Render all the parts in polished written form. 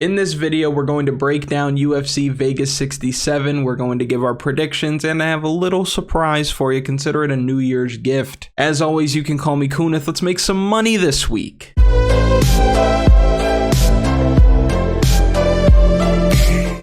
In this video, we're going to break down UFC Vegas 67, we're going to give our predictions, and I have a little surprise for you. Consider it a New Year's gift. As always, you can call me Kunith. Let's make some money this week.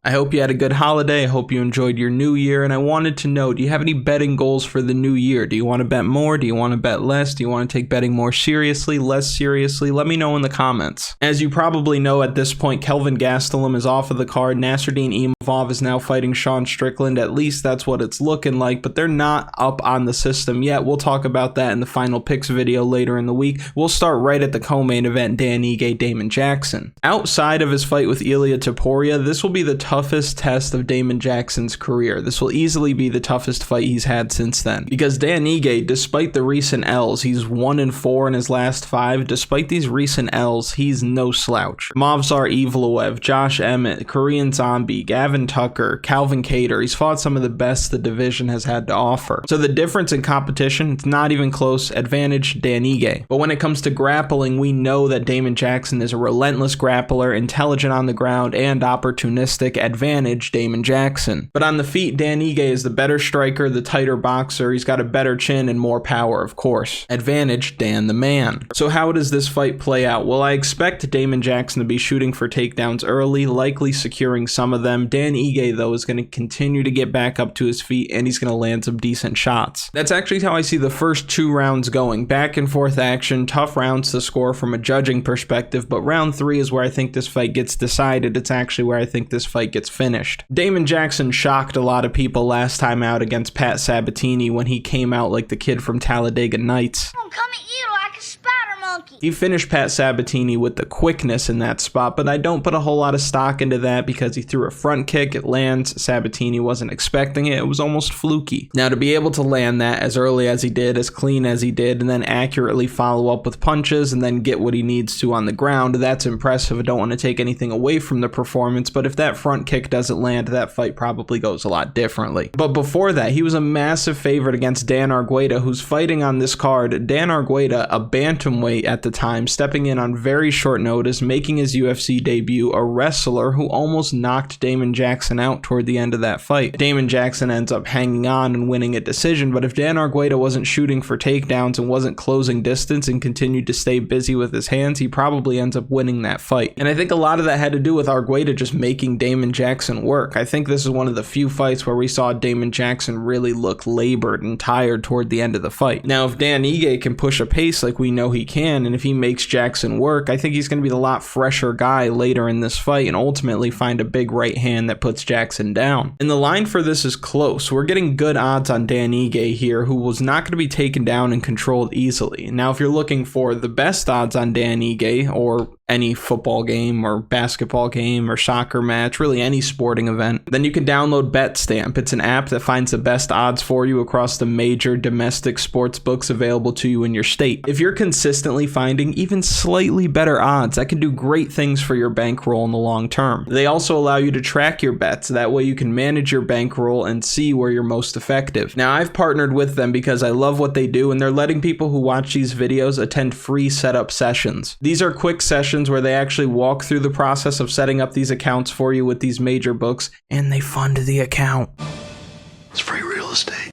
I hope you had a good holiday. I hope you enjoyed your new year. And I wanted to know, do you have any betting goals for the new year? Do you want to bet more? Do you want to bet less? Do you want to take betting more seriously, less seriously? Let me know in the comments. As you probably know at this point, Kelvin Gastelum is off of the card. Nasruddin Imavov is now fighting Sean Strickland. At least that's what it's looking like, but they're not up on the system yet. We'll talk about that in the final picks video later in the week. We'll start right at the co-main event, Dan Ige, Damon Jackson. Outside of his fight with Ilia Topuria, this will be the toughest test of Damon Jackson's career. This will easily be the toughest fight he's had since then. Because Dan Ige, despite the recent L's, he's 1-4 in his last 5. Despite these recent L's, he's no slouch. Movsar Evloev, Josh Emmett, Korean Zombie, Gavin Tucker, Calvin Kattar. He's fought some of the best the division has had to offer. So the difference in competition, it's not even close. Advantage Dan Ige. But when it comes to grappling, we know that Damon Jackson is a relentless grappler, intelligent on the ground, and opportunistic. Advantage Damon Jackson. But on the feet, Dan Ige is the better striker, the tighter boxer. He's got a better chin and more power, of course. Advantage Dan the man. So how does this fight play out? Well, I expect Damon Jackson to be shooting for takedowns early, likely securing some of them. Dan Ige, though, is going to continue to get back up to his feet, and he's going to land some decent shots. That's actually how I see the first 2 rounds going. Back and forth action, tough rounds to score from a judging perspective, but round 3 is where I think this fight gets decided. It's actually where I think this fight gets finished. Damon Jackson shocked a lot of people last time out against Pat Sabatini when he came out like the kid from Talladega Nights. I'm coming at you like a spider monkey. He finished Pat Sabatini with the quickness in that spot, but I don't put a whole lot of stock into that because he threw a front kick, it lands, Sabatini wasn't expecting it, it was almost fluky. Now to be able to land that as early as he did, as clean as he did, and then accurately follow up with punches and then get what he needs to on the ground, that's impressive. I don't want to take anything away from the performance, but if that front kick doesn't land, that fight probably goes a lot differently. But before that, he was a massive favorite against Dan Argueta, who's fighting on this card. Dan Argueta, a bantamweight at the time, stepping in on very short notice, making his UFC debut, a wrestler who almost knocked Damon Jackson out toward the end of that fight. Damon Jackson ends up hanging on and winning a decision, but if Dan Argueta wasn't shooting for takedowns and wasn't closing distance and continued to stay busy with his hands, he probably ends up winning that fight. And I think a lot of that had to do with Argueta just making Damon Jackson work. I think this is one of the few fights where we saw Damon Jackson really look labored and tired toward the end of the fight. Now, if Dan Ige can push a pace like we know he can, and if he makes Jackson work, I think he's going to be the lot fresher guy later in this fight and ultimately find a big right hand that puts Jackson down. And the line for this is close. We're getting good odds on Dan Ige here, who was not going to be taken down and controlled easily. Now, if you're looking for the best odds on Dan Ige, or any football game or basketball game or soccer match, really any sporting event, then you can download BetStamp. It's an app that finds the best odds for you across the major domestic sports books available to you in your state. If you're consistently finding even slightly better odds, that can do great things for your bankroll in the long term. They also allow you to track your bets. That way you can manage your bankroll and see where you're most effective. Now, I've partnered with them because I love what they do, and they're letting people who watch these videos attend free setup sessions. These are quick sessions where they actually walk through the process of setting up these accounts for you with these major books, and they fund the account. It's free real estate.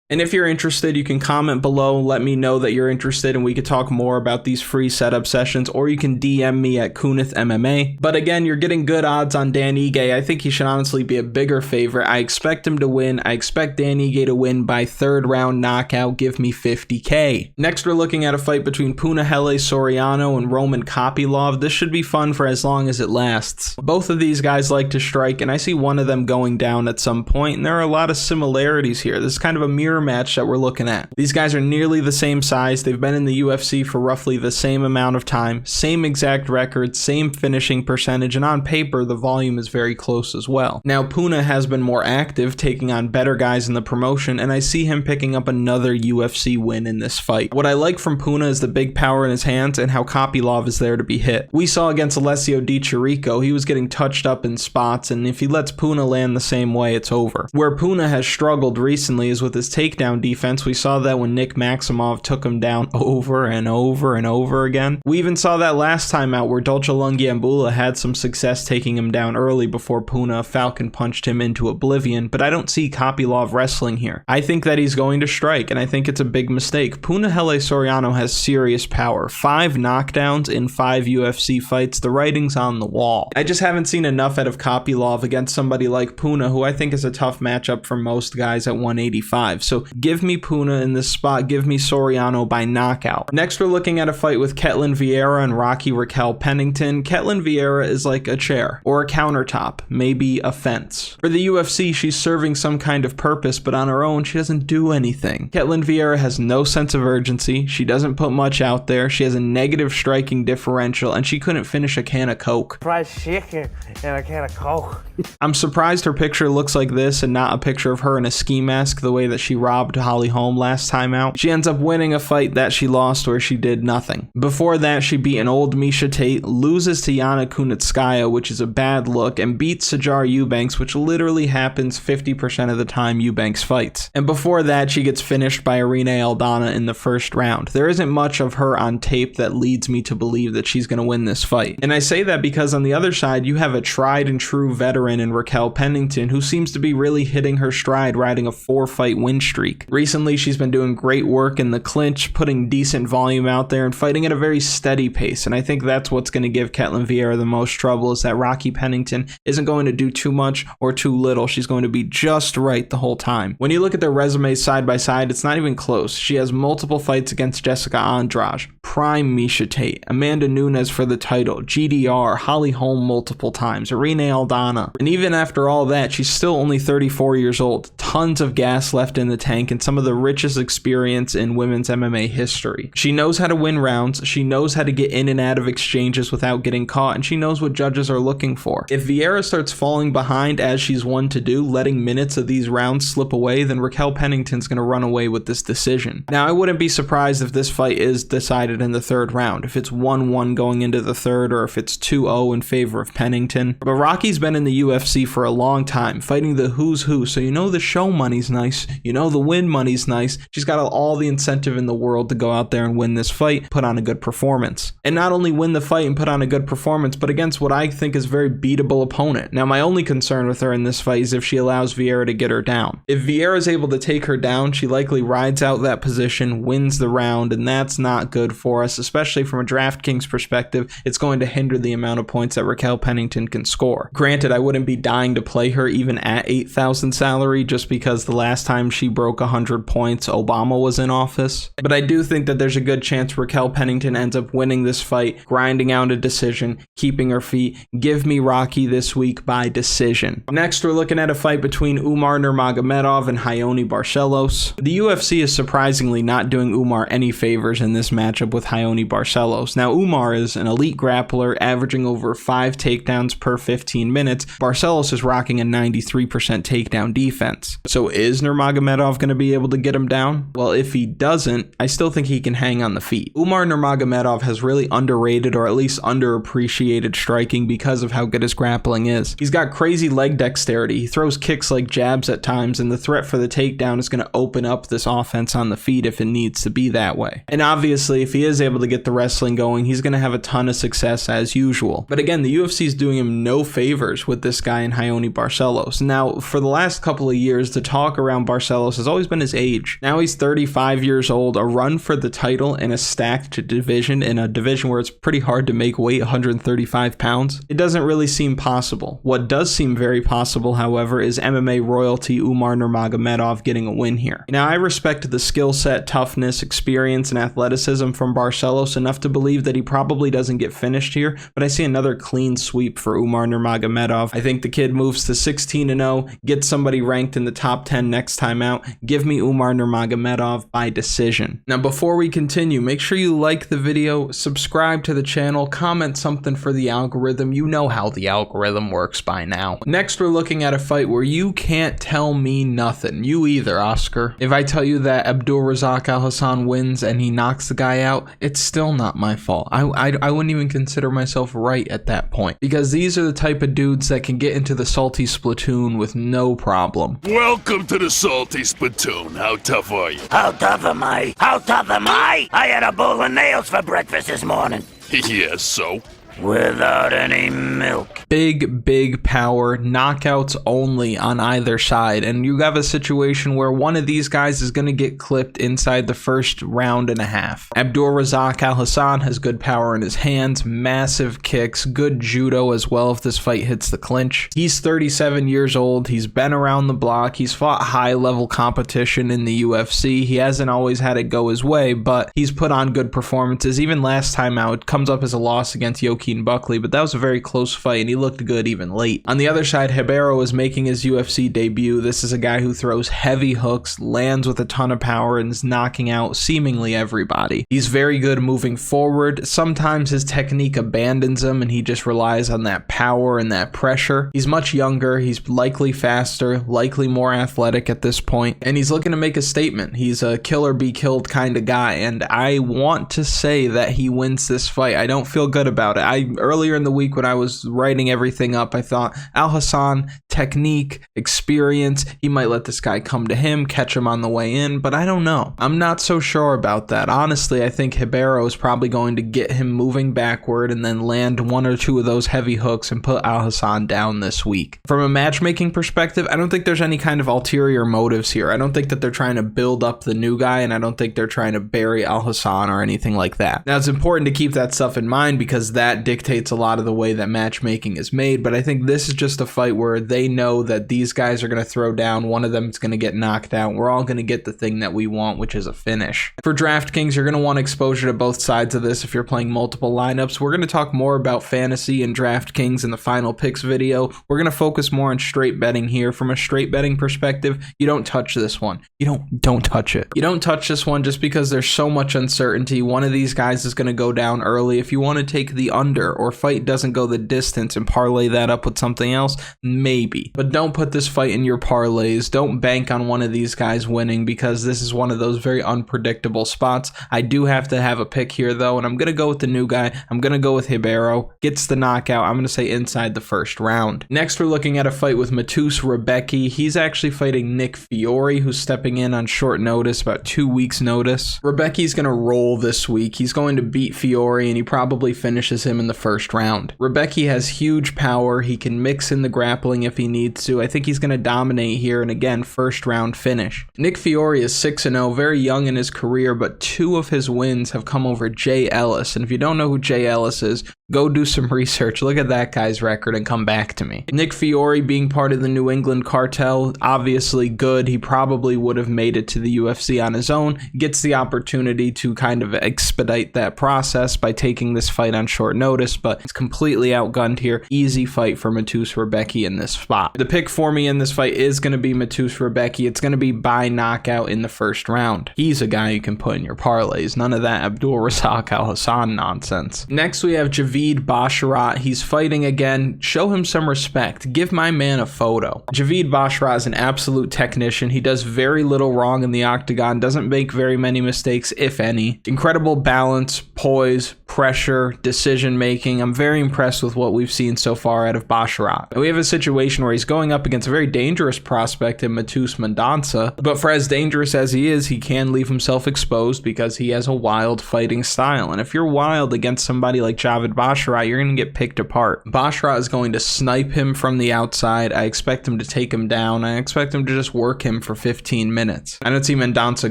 And if you're interested, you can comment below, let me know that you're interested, and we could talk more about these free setup sessions, or you can DM me at Kunith MMA. But again, you're getting good odds on Dan Ige. I think he should honestly be a bigger favorite. I expect him to win. I expect Dan Ige to win by 3rd round knockout. Give me 50K. Next, we're looking at a fight between Punahele Soriano and Roman Kopylov. This should be fun for as long as it lasts. Both of these guys like to strike, and I see one of them going down at some point, and there are a lot of similarities here. This is kind of a mirror match that we're looking at. These guys are nearly the same size. They've been in the UFC for roughly the same amount of time, same exact record, same finishing percentage, and on paper the volume is very close as well. Now, Puna has been more active, taking on better guys in the promotion, and I see him picking up another UFC win in this fight. What I like from Puna is the big power in his hands and how Kopylov is there to be hit. We saw against Alessio Di Chirico, he was getting touched up in spots, and if he lets Puna land the same way, it's over. Where Puna has struggled recently is with his take takedown defense. We saw that when Nick Maximov took him down over and over and over again. We even saw that last time out where Dolce Lungiambula had some success taking him down early before Puna Falcon punched him into oblivion, but I don't see Kopylov wrestling here. I think that he's going to strike, and I think it's a big mistake. Punahele Soriano has serious power. 5 knockdowns in 5 UFC fights. The writing's on the wall. I just haven't seen enough out of Kopylov against somebody like Puna, who I think is a tough matchup for most guys at 185. So give me Puna in this spot. Give me Soriano by knockout. Next, we're looking at a fight with Ketlen Vieira and Raquel Pennington. Ketlen Vieira is like a chair or a countertop, maybe a fence. For the UFC, she's serving some kind of purpose, but on her own, she doesn't do anything. Ketlen Vieira has no sense of urgency. She doesn't put much out there. She has a negative striking differential, and she couldn't finish a can of Coke. Fried chicken and a can of Coke. I'm surprised her picture looks like this and not a picture of her in a ski mask the way that she robbed Holly Holm last time out. She ends up winning a fight that she lost where she did nothing. Before that, she beat an old Miesha Tate, loses to Yana Kunitskaya, which is a bad look, and beats Sijara Eubanks, which literally happens 50% of the time Eubanks fights. And before that, she gets finished by Irene Aldana in the first round. There isn't much of her on tape that leads me to believe that she's going to win this fight. And I say that because on the other side, you have a tried and true veteran in Raquel Pennington who seems to be really hitting her stride, riding a 4-fight win streak. Recently, she's been doing great work in the clinch, putting decent volume out there and fighting at a very steady pace. And I think that's what's going to give Ketlen Vieira the most trouble, is that Rocky Pennington isn't going to do too much or too little. She's going to be just right the whole time. When you look at their resumes side by side, it's not even close. She has multiple fights against Jessica Andrade, prime Miesha Tate, Amanda Nunes for the title, GDR, Holly Holm multiple times, Irene Aldana. And even after all that, she's still only 34 years old. Tons of gas left in the tank and some of the richest experience in women's MMA history. She knows how to win rounds, she knows how to get in and out of exchanges without getting caught, and she knows what judges are looking for. If Vieira starts falling behind as she's won to do, letting minutes of these rounds slip away, then Raquel Pennington's going to run away with this decision. Now, I wouldn't be surprised if this fight is decided in the 3rd round, if it's 1-1 going into the 3rd, or if it's 2-0 in favor of Pennington. But Rocky's been in the UFC for a long time, fighting the who's who, so you know the show money's nice, you know the win money's nice. She's got all the incentive in the world to go out there and win this fight, put on a good performance. And not only win the fight and put on a good performance, but against what I think is a very beatable opponent. Now, my only concern with her in this fight is if she allows Vieira to get her down. If Vieira is able to take her down, she likely rides out that position, wins the round, and that's not good for us, especially from a DraftKings perspective. It's going to hinder the amount of points that Raquel Pennington can score. Granted, I wouldn't be dying to play her even at 8,000 salary just because the last time she broke 100 points, Obama was in office. But I do think that there's a good chance Raquel Pennington ends up winning this fight, grinding out a decision, keeping her feet. Give me Rocky this week by decision. Next, we're looking at a fight between Umar Nurmagomedov and Raoni Barcelos. The UFC is surprisingly not doing Umar any favors in this matchup with Raoni Barcelos. Now, Umar is an elite grappler, averaging over 5 takedowns per 15 minutes. Barcelos is rocking a 93% takedown defense. So is Nurmagomedov going to be able to get him down? Well, if he doesn't, I still think he can hang on the feet. Umar Nurmagomedov has really underrated or at least underappreciated striking because of how good his grappling is. He's got crazy leg dexterity. He throws kicks like jabs at times, and the threat for the takedown is going to open up this offense on the feet if it needs to be that way. And obviously, if he is able to get the wrestling going, he's going to have a ton of success as usual. But again, the UFC is doing him no favors with this guy in Raoni Barcelos. Now, for the last couple of years, the talk around Barcelos has always been his age. Now he's 35 years old, a run for the title in a stacked division, in a division where it's pretty hard to make weight, 135 pounds. It doesn't really seem possible. What does seem very possible, however, is MMA royalty Umar Nurmagomedov getting a win here. Now, I respect the skill set, toughness, experience, and athleticism from Barcelos enough to believe that he probably doesn't get finished here, but I see another clean sweep for Umar Nurmagomedov. I think the kid moves to 16-0, gets somebody ranked in the top 10 next time out. Give me Umar Nurmagomedov by decision. Now, before we continue, make sure you like the video, subscribe to the channel, comment something for the algorithm. You know how the algorithm works by now. Next, we're looking at a fight where you can't tell me nothing. You either, Oscar. If I tell you that Abdul Razak Alhassan wins and he knocks the guy out, it's still not my fault. I wouldn't even consider myself right at that point, because these are the type of dudes that can get into the salty splatoon with no problem. Welcome to the salty splatoon. Spittoon, how tough are you? How tough am I? How tough am I? I had a bowl of nails for breakfast this morning. Yeah, so? Without any milk. Big power, knockouts only on either side, and you have a situation where one of these guys is going to get clipped inside the first round and a half. Abdul Razak Alhassan has good power in his hands, massive kicks, good judo as well if this fight hits the clinch. He's 37 years old, he's been around the block, he's fought high level competition in the UFC, he hasn't always had it go his way, but he's put on good performances. Even last time out, it comes up as a loss against Joaquin Buckley, but that was a very close fight and he looked good even late. On the other side, Ribeiro is making his UFC debut. This is a guy who throws heavy hooks, lands with a ton of power, and is knocking out seemingly everybody. He's very good moving forward. Sometimes his technique abandons him and he just relies on that power and that pressure. He's much younger, he's likely faster, likely more athletic at this point, and he's looking to make a statement. He's a kill or be killed kind of guy, and I want to say that he wins this fight. I don't feel good about it. Earlier in the week when I was writing everything up, I thought Alhassan, technique, experience, he might let this guy come to him, catch him on the way in, but I don't know. I'm not so sure about that. Honestly, I think Ribeiro is probably going to get him moving backward and then land one or two of those heavy hooks and put Alhassan down this week. From a matchmaking perspective, I don't think there's any kind of ulterior motives here. I don't think that they're trying to build up the new guy, and I don't think they're trying to bury Alhassan or anything like that. Now, it's important to keep that stuff in mind because that dictates a lot of the way that matchmaking is made, but I think this is just a fight where they know that these guys are going to throw down, one of them is going to get knocked out, we're all going to get the thing that we want, which is a finish. For DraftKings, you're going to want exposure to both sides of this if you're playing multiple lineups. We're going to talk more about fantasy and DraftKings in the final picks video. We're going to focus more on straight betting here. From a straight betting perspective, you don't touch this one. You don't touch it. You don't touch this one just because there's so much uncertainty. One of these guys is going to go down early. If you want to take the under or fight doesn't go the distance and parlay that up with something else, maybe. But don't put this fight in your parlays. Don't bank on one of these guys winning because this is one of those very unpredictable spots. I do have to have a pick here though, and I'm going to go with the new guy. I'm going to go with Ribeiro. Gets the knockout. I'm going to say inside the first round. Next, we're looking at a fight with Mateus Rebecki. He's actually fighting Nick Fiore, who's stepping in on short notice, about 2 weeks notice. Rebecki's going to roll this week. He's going to beat Fiore, and he probably finishes him in the first round. Rebecki has huge power. He can mix in the grappling if he needs to. I think he's going to dominate here, and again, first round finish. Nick Fiore is 6-0, very young in his career, but 2 of his wins have come over Jay Ellis, and if you don't know who Jay Ellis is, go do some research, look at that guy's record, and come back to me. Nick Fiore being part of the New England cartel, obviously good. He probably would have made it to the UFC on his own. Gets the opportunity to kind of expedite that process by taking this fight on short notice, but it's completely outgunned here. Easy fight for Mateus Rebecki in this spot. The pick for me in this fight is going to be Mateus Rebecki. It's going to be by knockout in the first round. He's a guy you can put in your parlays. None of that Abdul Razak Alhassan nonsense. Next, we have Javid Basharat. He's fighting again. Show him some respect. Give my man a photo. Javid Basharat is an absolute technician. He does very little wrong in the octagon, doesn't make very many mistakes, if any. Incredible balance, poise, pressure, decision making. I'm very impressed with what we've seen so far out of Basharat. And we have a situation where he's going up against a very dangerous prospect in Mateus Mendonca, but for as dangerous as he is, he can leave himself exposed because he has a wild fighting style. And if you're wild against somebody like Javid Basharat, you're going to get picked apart. Basharat is going to snipe him from the outside. I expect him to take him down. I expect him to just work him for 15 minutes. I don't see Mendonca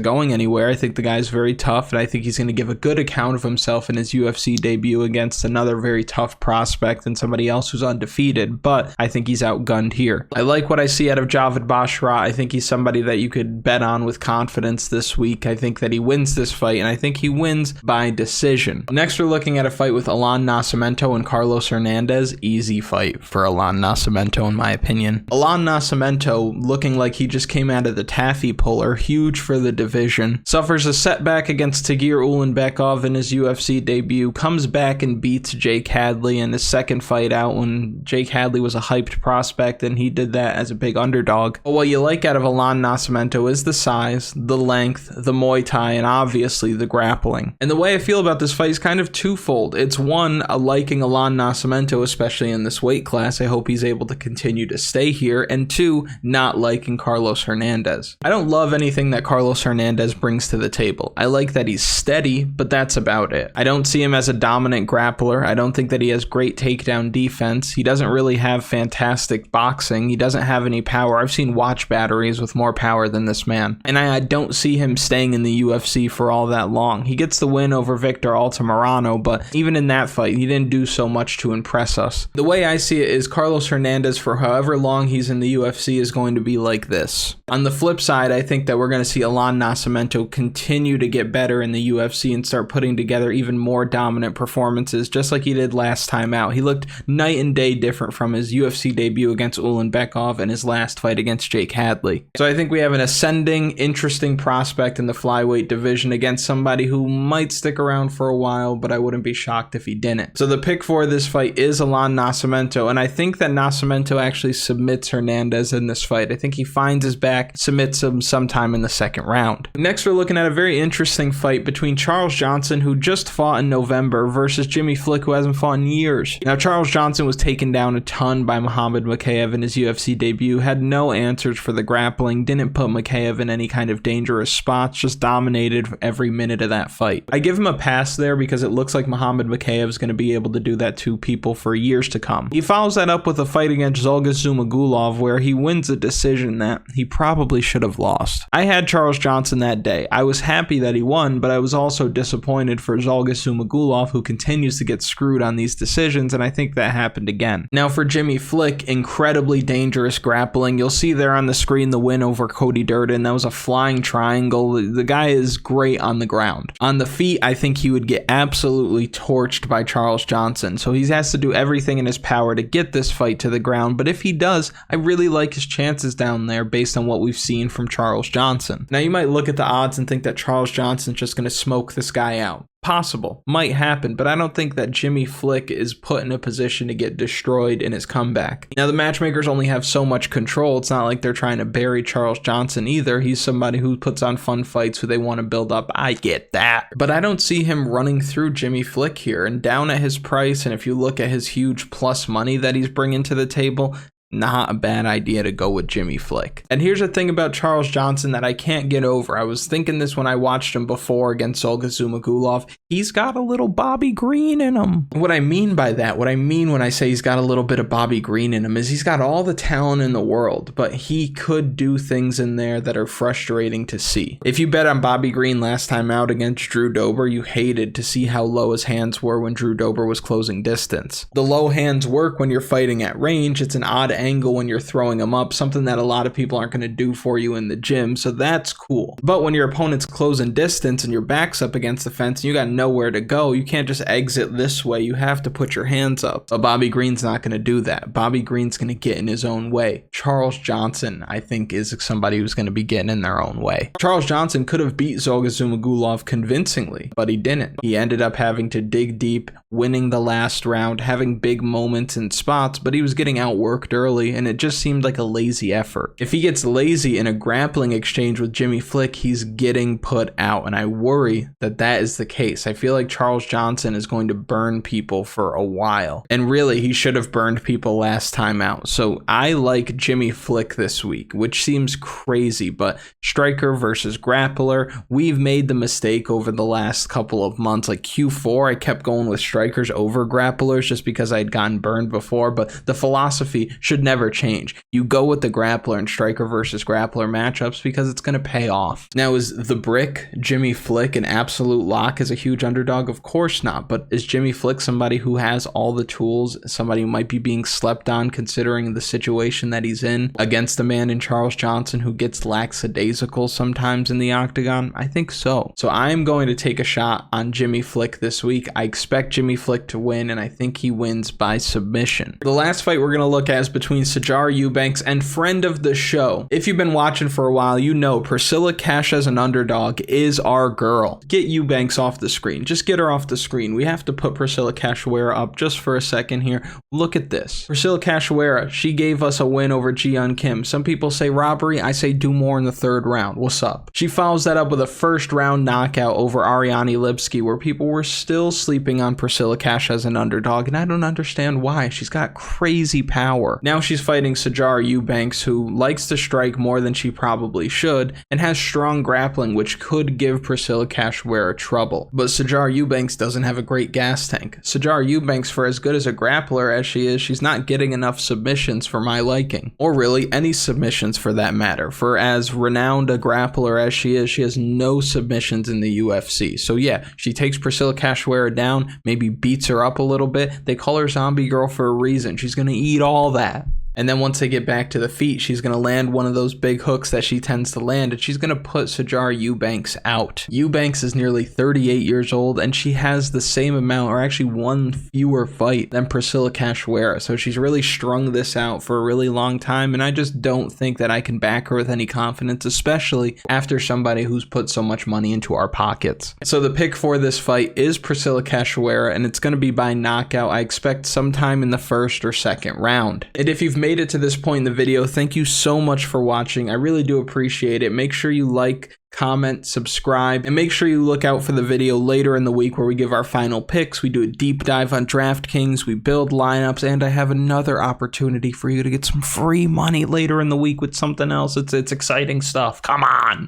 going anywhere. I think the guy's very tough, and I think he's going to give a good account of himself in his UFC debut against another very tough prospect and somebody else who's undefeated, but I think he's outgunned here. I like what I see out of Javid Basharat. I think he's somebody that you could bet on with confidence this week. I think that he wins this fight, and I think he wins by decision. Next, we're looking at a fight with Allan Nascimento and Carlos Hernandez. Easy fight for Allan Nascimento, in my opinion. Allan Nascimento, looking like he just came out of the taffy puller, huge for the division, suffers a setback against Tagir Ulanbekov in his UFC debut, comes back and beats Jake Hadley in his second fight out when Jake Hadley was a hyped prospect, and he did that as a big underdog. But what you like out of Allan Nascimento is the size, the length, the Muay Thai, and obviously the grappling. And the way I feel about this fight is kind of twofold. It's one, not liking Allan Nascimento, especially in this weight class. I hope he's able to continue to stay here. And 2, not liking Carlos Hernandez. I don't love anything that Carlos Hernandez brings to the table. I like that he's steady, but that's about it. I don't see him as a dominant grappler. I don't think that he has great takedown defense. He doesn't really have fantastic boxing. He doesn't have any power. I've seen watch batteries with more power than this man. And I don't see him staying in the UFC for all that long. He gets the win over Victor Altamirano, but even in that fight, he didn't do so much to impress us. The way I see it is Carlos Hernandez, for however long he's in the UFC, is going to be like this. On the flip side, I think that we're going to see Allan Nascimento continue to get better in the UFC and start putting together even more dominant performances, just like he did last time out. He looked night and day different from his UFC debut against Ulanbekov and his last fight against Jake Hadley. So I think we have an ascending, interesting prospect in the flyweight division against somebody who might stick around for a while, but I wouldn't be shocked if he didn't. So the pick for this fight is Allan Nascimento, and I think that Nascimento actually submits Hernandez in this fight. I think he finds his back, submits him sometime in the second round. Next, we're looking at a very interesting fight between Charles Johnson, who just fought in November, versus Jimmy Flick, who hasn't fought in years. Now, Charles Johnson was taken down a ton by Nurmagomedov in his UFC debut, had no answers for the grappling, didn't put Makhachev in any kind of dangerous spots, just dominated every minute of that fight. I give him a pass there because it looks like Nurmagomedov is going to be able to do that to people for years to come. He follows that up with a fight against Zhalgas Zhumagulov where he wins a decision that he probably should have lost. I had Charles Johnson that day. I was happy that he won, but I was also disappointed for Zhalgas Zhumagulov, who continues to get screwed on these decisions, and I think that happened again. Now for Jimmy Flick, incredibly dangerous grappling. You'll see there on the screen the win over Cody Durden. That was a flying triangle. The guy is great on the ground. On the feet, I think he would get absolutely torched by Charles Johnson, so he has to do everything in his power to get this fight to the ground, but if he does, I really like his chances down there based on what we've seen from Charles Johnson. Now you might look at the odds and think that Charles Johnson's just going to smoke this guy out. Possible, might happen, but I don't think that Jimmy Flick is put in a position to get destroyed in his comeback. Now the matchmakers only have so much control. It's not like they're trying to bury Charles Johnson either. He's somebody who puts on fun fights who they want to build up. I get that, but I don't see him running through Jimmy Flick here. And down at his price, and if you look at his huge plus money that he's bringing to the table, not a bad idea to go with Jimmy Flick. And here's the thing about Charles Johnson that I can't get over. I was thinking this when I watched him before against Zhalgas Zhumagulov. He's got a little Bobby Green in him. What I mean by that, what I mean when I say he's got a little bit of Bobby Green in him, is he's got all the talent in the world, but he could do things in there that are frustrating to see. If you bet on Bobby Green last time out against Drew Dober, you hated to see how low his hands were when Drew Dober was closing distance. The low hands work when you're fighting at range. It's an odd angle when you're throwing them up, something that a lot of people aren't going to do for you in the gym, so that's cool. But when your opponent's closing distance and your back's up against the fence and you got nowhere to go, you can't just exit this way. You have to put your hands up. But Bobby Green's not going to do that. Bobby Green's going to get in his own way. Charles Johnson, I think, is somebody who's going to be getting in their own way. Charles Johnson could have beat Zhalgas Zhumagulov convincingly, but he didn't. He ended up having to dig deep, winning the last round, having big moments and spots, but he was getting outworked early, and it just seemed like a lazy effort. If he gets lazy in a grappling exchange with Jimmy Flick, he's getting put out, and I worry that that is the case. I feel like Charles Johnson is going to burn people for a while, and really, he should have burned people last time out. So I like Jimmy Flick this week, which seems crazy, but striker versus grappler, we've made the mistake over the last couple of months. Like Q4, I kept going with strikers over grapplers just because I'd gotten burned before, but the philosophy should never change. You go with the grappler and striker versus grappler matchups because it's going to pay off. Now, is the brick Jimmy Flick an absolute lock as a huge underdog? Of course not, but is Jimmy Flick somebody who has all the tools, somebody who might be being slept on considering the situation that he's in against a man in Charles Johnson who gets lackadaisical sometimes in the octagon? I think so. So I'm going to take a shot on Jimmy Flick this week. I expect Jimmy Flick to win, and I think he wins by submission. The last fight we're going to look at is between between Sijara Eubanks and friend of the show. If you've been watching for a while, you know Priscilla Cash as an underdog is our girl. Get Eubanks off the screen. Just get her off the screen. We have to put Priscilla Cachoeira up just for a second here. Look at this. Priscilla Cachoeira, she gave us a win over Ji-Yeon Kim. Some people say robbery. I say do more in the third round. What's up? She follows that up with a first round knockout over Ariane Lipski, where people were still sleeping on Priscilla Cash as an underdog, and I don't understand why. She's got crazy power. Now she's fighting Sijara Eubanks, who likes to strike more than she probably should, and has strong grappling, which could give Priscilla Cachoeira trouble. But Sijara Eubanks doesn't have a great gas tank. Sijara Eubanks, for as good as a grappler as she is, she's not getting enough submissions for my liking. Or really, any submissions for that matter. For as renowned a grappler as she is, she has no submissions in the UFC. So yeah, she takes Priscilla Cachoeira down, maybe beats her up a little bit. They call her Zombie Girl for a reason. She's gonna eat all that. And then once they get back to the feet, she's going to land one of those big hooks that she tends to land, and she's going to put Sijara Eubanks out. Eubanks is nearly 38 years old, and she has the same amount, or actually one fewer fight than Priscilla Cachoeira. So she's really strung this out for a really long time, and I just don't think that I can back her with any confidence, especially after somebody who's put so much money into our pockets. So the pick for this fight is Priscilla Cachoeira, and it's going to be by knockout. I expect sometime in the first or second round. And if you've made it to this point in the video, thank you so much for watching. I really do appreciate it. Make sure you like, comment, subscribe, and make sure you look out for the video later in the week where we give our final picks. We do a deep dive on DraftKings, we build lineups, and I have another opportunity for you to get some free money later in the week with something else. It's exciting stuff. Come on.